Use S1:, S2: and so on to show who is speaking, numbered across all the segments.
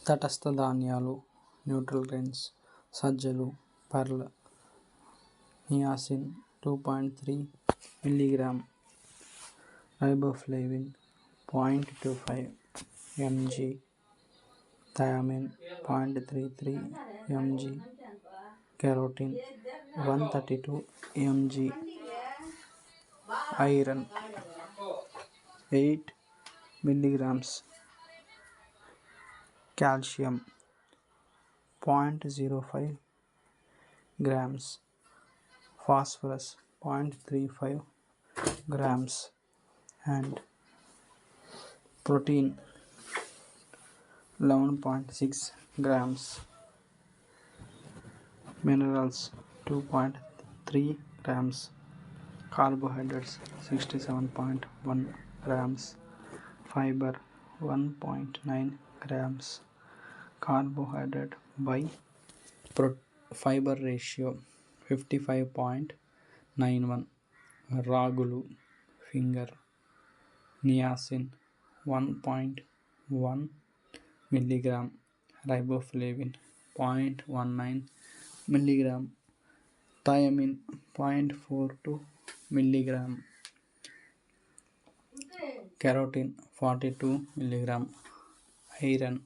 S1: తటస్థ ధాన్యాలు, neutral grains, సజ్జలు, pearl, niacin 2.3 mg, riboflavin 0.25 mg, thiamine 0.33 mg, carotene 132 mg, iron 8 mg, calcium 0.05 grams, phosphorus 0.35 grams, and protein 11.6 grams, minerals 2.3 grams, carbohydrates 67.1 grams, fiber 1.9 grams. Carbohydrate by fiber ratio 55.91. రాగులు finger, niacin 1.1 mg, riboflavin 0.19 mg, thiamine 0.42 mg, carotene 42 mg, iron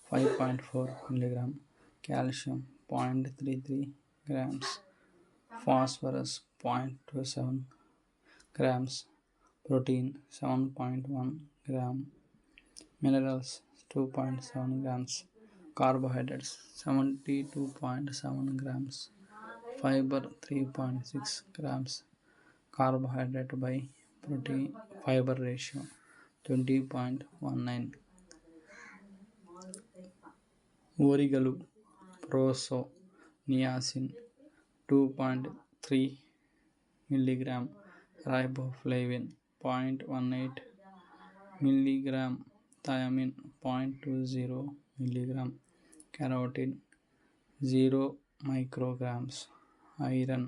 S1: 5.4 mg, calcium 0.33 grams, phosphorus 0.27 grams, protein 7.1 gram, minerals 2.7 grams, carbohydrates 72.7 grams, fiber 3.6 grams. Carbohydrate by protein fiber ratio 20.19. ఓరిగలు proso, niacin 2.3 mg, riboflavin 0.18 mg, thiamine 0.20 mg, carotene 0 micrograms, iron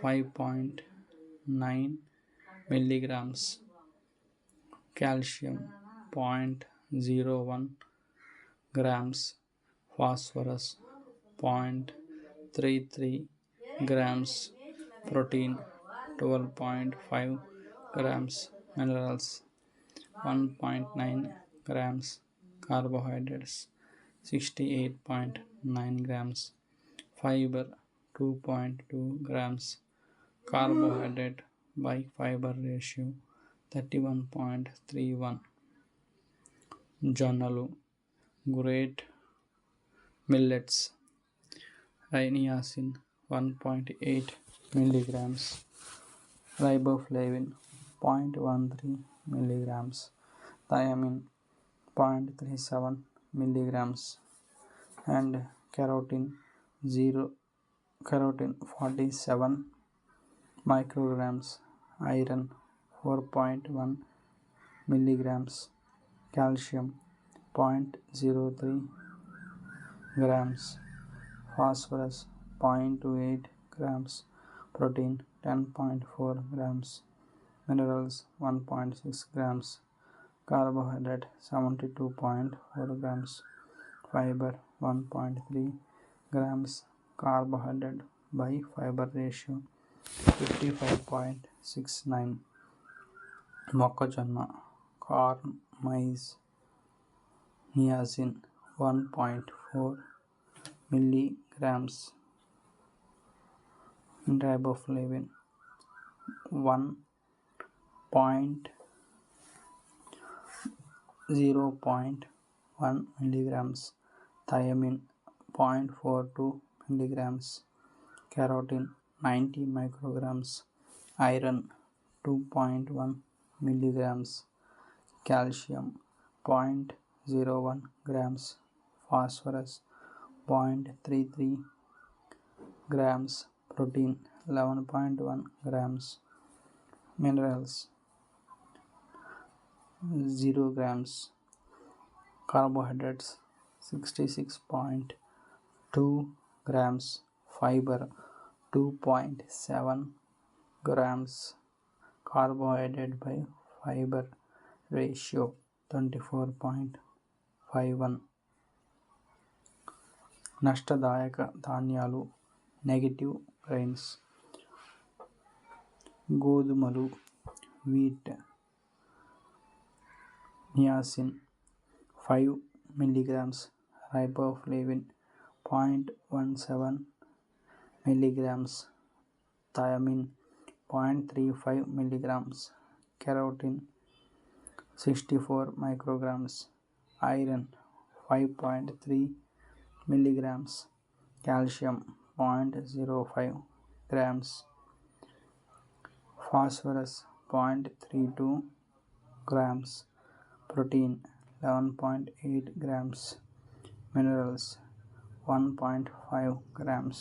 S1: 5.9 mg, calcium 0.01 grams, phosphorus 0.33 grams, protein 12.5 grams, minerals 1.9 grams, carbohydrates 68.9 grams, fiber 2.2 grams. Carbohydrate by fiber ratio 31.31. జొన్నలు, great millets, niacin 1.8 mg, riboflavin 0.13 mg, thiamine 0.37 mg, and carotene 47 micrograms, iron 4.1 mg, calcium 0.03 grams, phosphorus 0.28 grams, protein 10.4 grams, minerals 1.6 grams, carbohydrate 72.4 grams, fiber 1.3 grams. Carbohydrate by fiber ratio 55.69. మొక్కజొన్న, corn, maize, niacin 1.4 mg, riboflavin 0.1 mg, thiamine 0.42 mg, carotene 90 micrograms, iron 2.1 mg, calcium 0.01 grams, phosphorus 0.33 grams, protein 11.1 grams, minerals 0 grams. Carbohydrates 66.2 grams, fiber 2.7 grams. Carbohydrate by fiber ratio 24.51. నష్టదాయక ధాన్యాలు negative grains, గోధుమలు wheat, niacin 5 mg, riboflavin 0.17 mg, thiamine 0.35 mg, carotene 64 micrograms, iron 5.3 mg, calcium 0.05 grams, phosphorus 0.32 grams, protein 11.8 grams, minerals 1.5 grams,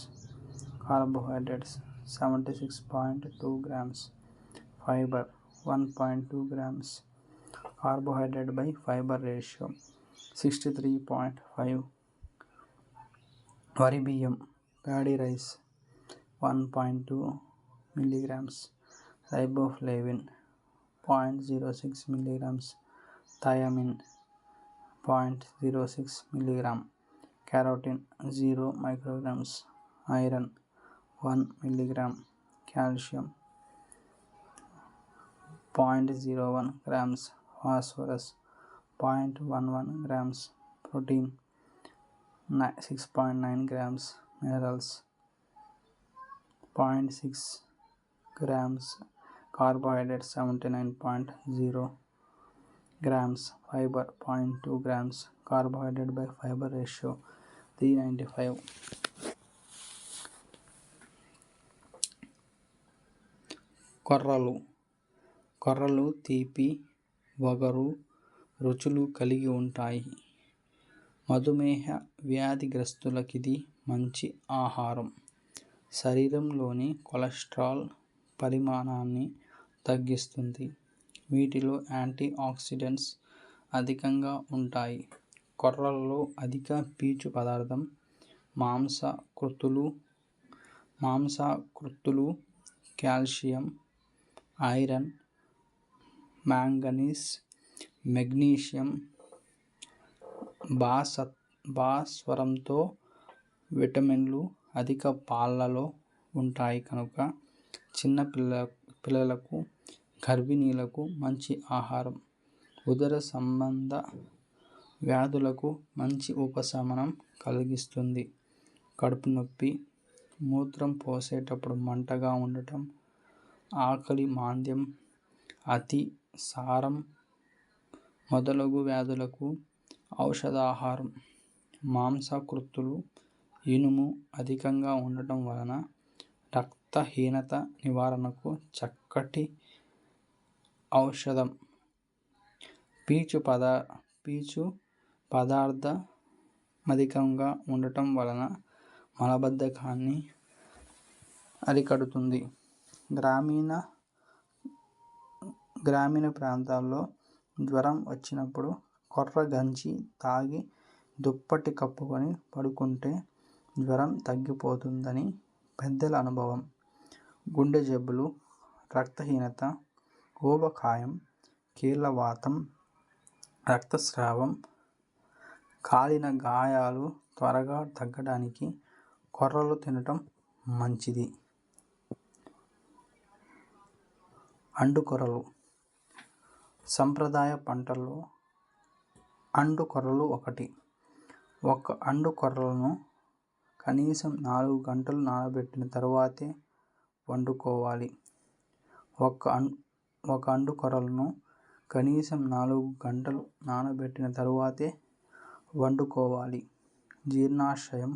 S1: carbohydrates 76.2 grams, fiber 1.2 grams, carbohydrate by fiber ratio 63.5, వరి బియ్యం paddy rice 1.2 mg, riboflavin 0.06 mg, thiamine 0.06 mg, carotene 0 micrograms, iron 1 mg, calcium 0.01 grams, phosphorus 0.11 grams, protein 6.9 grams, minerals 0.6 grams, carbohydrates 79.0 grams, fiber 0.2 grams, carbohydrate by fiber ratio 395. కొర్రలు తీపి, వగరు రుచులు కలిగి ఉంటాయి. మధుమేహ వ్యాధిగ్రస్తులకిది మంచి ఆహారం. శరీరంలోని కొలెస్ట్రాల్ పరిమాణాన్ని తగ్గిస్తుంది. వీటిలో యాంటీ ఆక్సిడెంట్స్ అధికంగా ఉంటాయి. కొర్రలలో అధిక పీచు పదార్థం, మాంసకృత్తులు, కాల్షియం, ఐరన్, మాంగనీస్, మెగ్నీషియం, భాస్వరంతో విటమిన్లు అధిక పాలలో ఉంటాయి కనుక చిన్న పిల్లలకు, గర్భిణీలకు మంచి ఆహారం. ఉదర సంబంధ వ్యాధులకు మంచి ఉపశమనం కలిగిస్తుంది. కడుపు నొప్పి, మూత్రం పోసేటప్పుడు మంటగా ఉండటం, ఆకలి మాంద్యం, అతి సారం మొదలగు వ్యాధులకు ఔషధాహారం. మాంసకృత్తులు, ఇనుము అధికంగా ఉండటం వలన రక్తహీనత నివారణకు చక్కటి ఔషధం. పీచు పదార్థమధికంగా ఉండటం వలన మలబద్ధకాన్ని అరికడుతుంది. గ్రామీణ ప్రాంతాల్లో జ్వరం వచ్చినప్పుడు కొర్ర గంజి తాగి దుప్పటి కప్పుకొని పడుకుంటే జ్వరం తగ్గిపోతుందని పెద్దల అనుభవం. గుండె జబ్బులు, రక్తహీనత, ఊబకాయం, కీళ్లవాతం, రక్తస్రావం, కాలిన గాయాలు త్వరగా తగ్గడానికి కొర్రలు తినటం మంచిది. అండుకొర్రలు. సంప్రదాయ పంటల్లో అండుకొర్రలు ఒకటి. ఒక అండుకొర్రలను కనీసం 4 గంటలు నానబెట్టిన తరువాతే వండుకోవాలి. ఒక అండుకొర్రలను కనీసం 4 గంటలు నానబెట్టిన తరువాతే వండుకోవాలి. జీర్ణాశయం,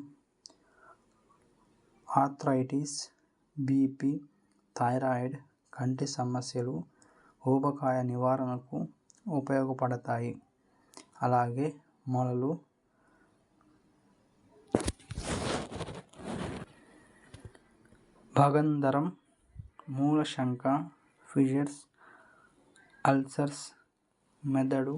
S1: ఆర్థరైటిస్, బీపీ, థైరాయిడ్, కంటి సమస్యలు, ఊబకాయ నివారణకు ఉపయోగపడతాయి. అలాగే మొలలు, భగంధరం, మూలశంక, ఫిషర్స్, అల్సర్స్, మెదడు,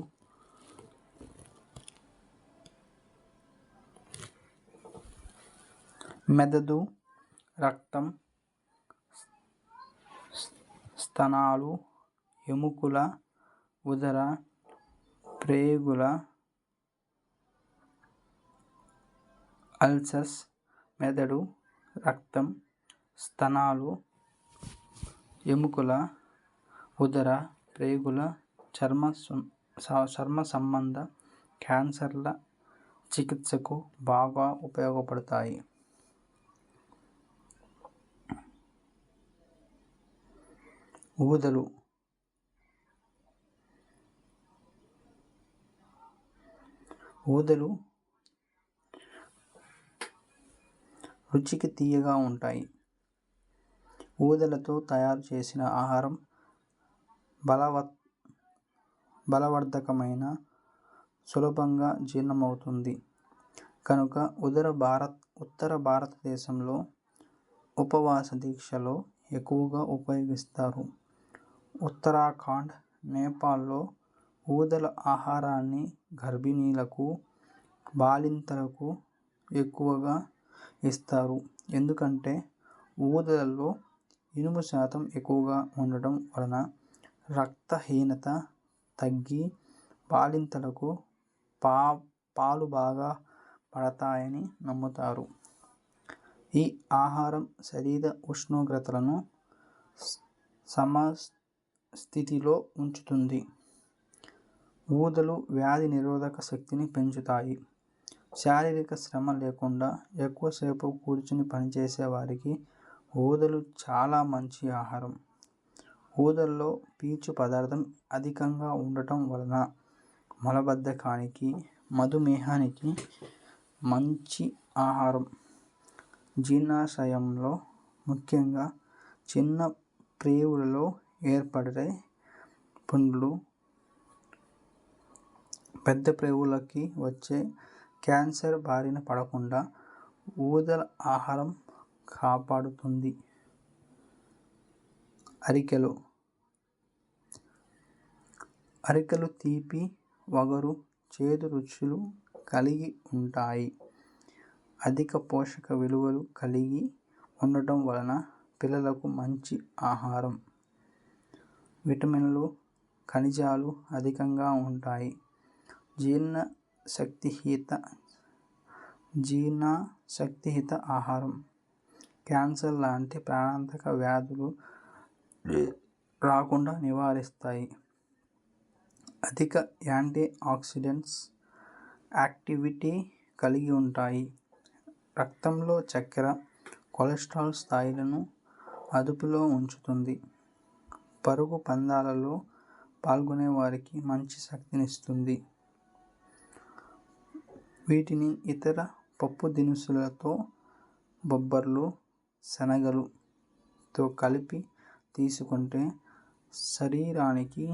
S1: రక్తం, స్తనాలు, ఎముకల, ఉదర, ప్రేగుల అల్సర్స్, మెదడు, రక్తం, స్తనాలు, ఎముకల, ఉదర, ప్రేగుల, చర్మ సంబంధ క్యాన్సర్ల చికిత్సకు బాగా ఉపయోగపడతాయి. ఊదలు రుచికి తీయగా ఉంటాయి. ఊదలతో తయారు చేసిన ఆహారం బలవర్ధకమైన, సులభంగా జీర్ణమవుతుంది కనుక ఉత్తర భారతదేశంలో ఉపవాస దీక్షలో ఎక్కువగా ఉపయోగిస్తారు. ఉత్తరాఖండ్, నేపాల్లో ఊదల ఆహారాన్ని గర్భిణీలకు, బాలింతలకు ఎక్కువగా ఇస్తారు. ఎందుకంటే ఊదలలో ఇనుము శాతం ఎక్కువగా ఉండటం వలన రక్తహీనత తగ్గి బాలింతలకు పాలు బాగా పడతాయని నమ్ముతారు. ఈ ఆహారం శరీర ఉష్ణోగ్రతలను సమస్థితిలో ఉంచుతుంది. ఊదలు వ్యాధి నిరోధక శక్తిని పెంచుతాయి. శారీరక శ్రమ లేకుండా ఎక్కువసేపు కూర్చుని పనిచేసే వారికి ఊదలు చాలా మంచి ఆహారం. ఊదల్లో పీచు పదార్థం అధికంగా ఉండటం వలన మలబద్ధకానికి, మధుమేహానికి మంచి ఆహారం. జీర్ణాశయంలో, ముఖ్యంగా చిన్న ప్రేవులలో ఏర్పడే పుండ్లు, పెద్ద ప్రేవులకి వచ్చే క్యాన్సర్ బారిన పడకుండా ఊదల ఆహారం కాపాడుతుంది. అరికెలు తీపి, వగరు, చేదు రుచులు కలిగి ఉంటాయి. అధిక పోషక విలువలు కలిగి ఉండటం వలన పిల్లలకు మంచి ఆహారం. విటమిన్లు, ఖనిజాలు అధికంగా ఉంటాయి. జీర్ణశక్తియుత ఆహారం. క్యాన్సర్ లాంటి ప్రాణాంతక వ్యాధులు రాకుండా నివారిస్తాయి. అధిక యాంటీ ఆక్సిడెంట్స్ యాక్టివిటీ కలిగి ఉంటాయి. రక్తంలో చక్కెర, కొలెస్ట్రాల్ స్థాయిలను అదుపులో ఉంచుతుంది. పరుగు పందాలలో పాల్గొనే వారికి మంచి శక్తినిస్తుంది. వీటిని ఇతర పప్పు దినుసులతో, బొబ్బర్లు, శనగలు తో కలిపి తీసుకుంటే శరీరానికి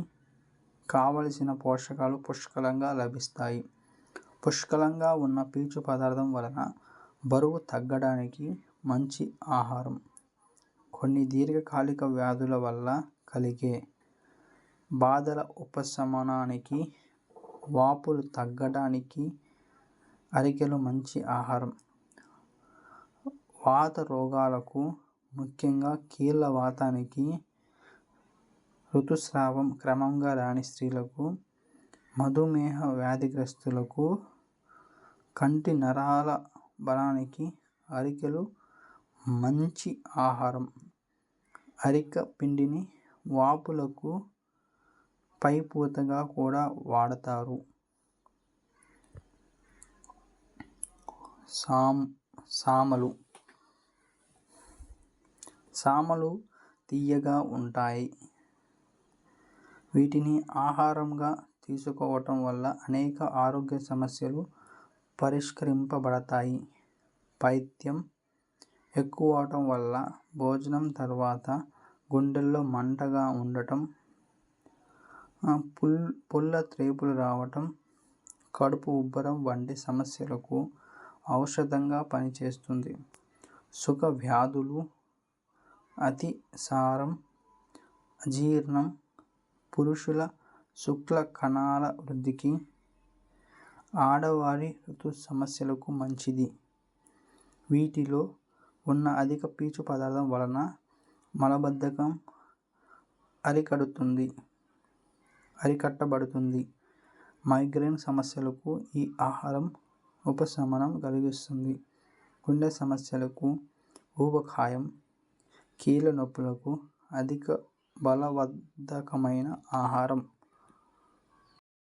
S1: కావలసిన పోషకాలు పుష్కలంగా లభిస్తాయి. పుష్కలంగా ఉన్న పీచు పదార్థం వలన బరువు తగ్గడానికి మంచి ఆహారం. కొన్ని దీర్ఘకాలిక వ్యాధుల వల్ల కలిగే బాధల ఉపశమనానికి, వాపులు తగ్గడానికి అరికెలు మంచి ఆహారం. వాత రోగాలకు, ముఖ్యంగా కీళ్ళ వాతానికి, ఋతుస్రావం క్రమంగా రాని స్త్రీలకు, మధుమేహ వ్యాధిగ్రస్తులకు, కంటి నరాల బలానికి అరికెలు మంచి ఆహారం. అరిక పిండిని వాపులకు పైపూతగా కూడా వాడతారు. సామలు తియ్యగా ఉంటాయి. వీటిని ఆహారంగా తీసుకోవటం వల్ల అనేక ఆరోగ్య సమస్యలు పరిష్కరింపబడతాయి. పైత్యం ఎక్కువ అవటం వల్ల భోజనం తర్వాత గుండెల్లో మంటగా ఉండటం, పుల్ల త్రేపులు రావటం, కడుపు ఉబ్బరం వంటి సమస్యలకు ఔషధంగా పనిచేస్తుంది. సుఖ వ్యాధులు, అతిసారం, అజీర్ణం, పురుషుల శుక్ల కణాల వృద్ధికి, ఆడవారి ఋతు సమస్యలకు మంచిది. వీటిలో ఉన్న అధిక పీచు పదార్థం వలన మలబద్ధకం అరికట్టబడుతుంది. మైగ్రేన్ సమస్యలకు ఈ ఆహారం ఉపశమనం కలిగిస్తుంది. గుండె సమస్యలకు ఊబకాయం, కీళ్ళ నొప్పులకు అధిక బలవర్ధకమైన ఆహారం.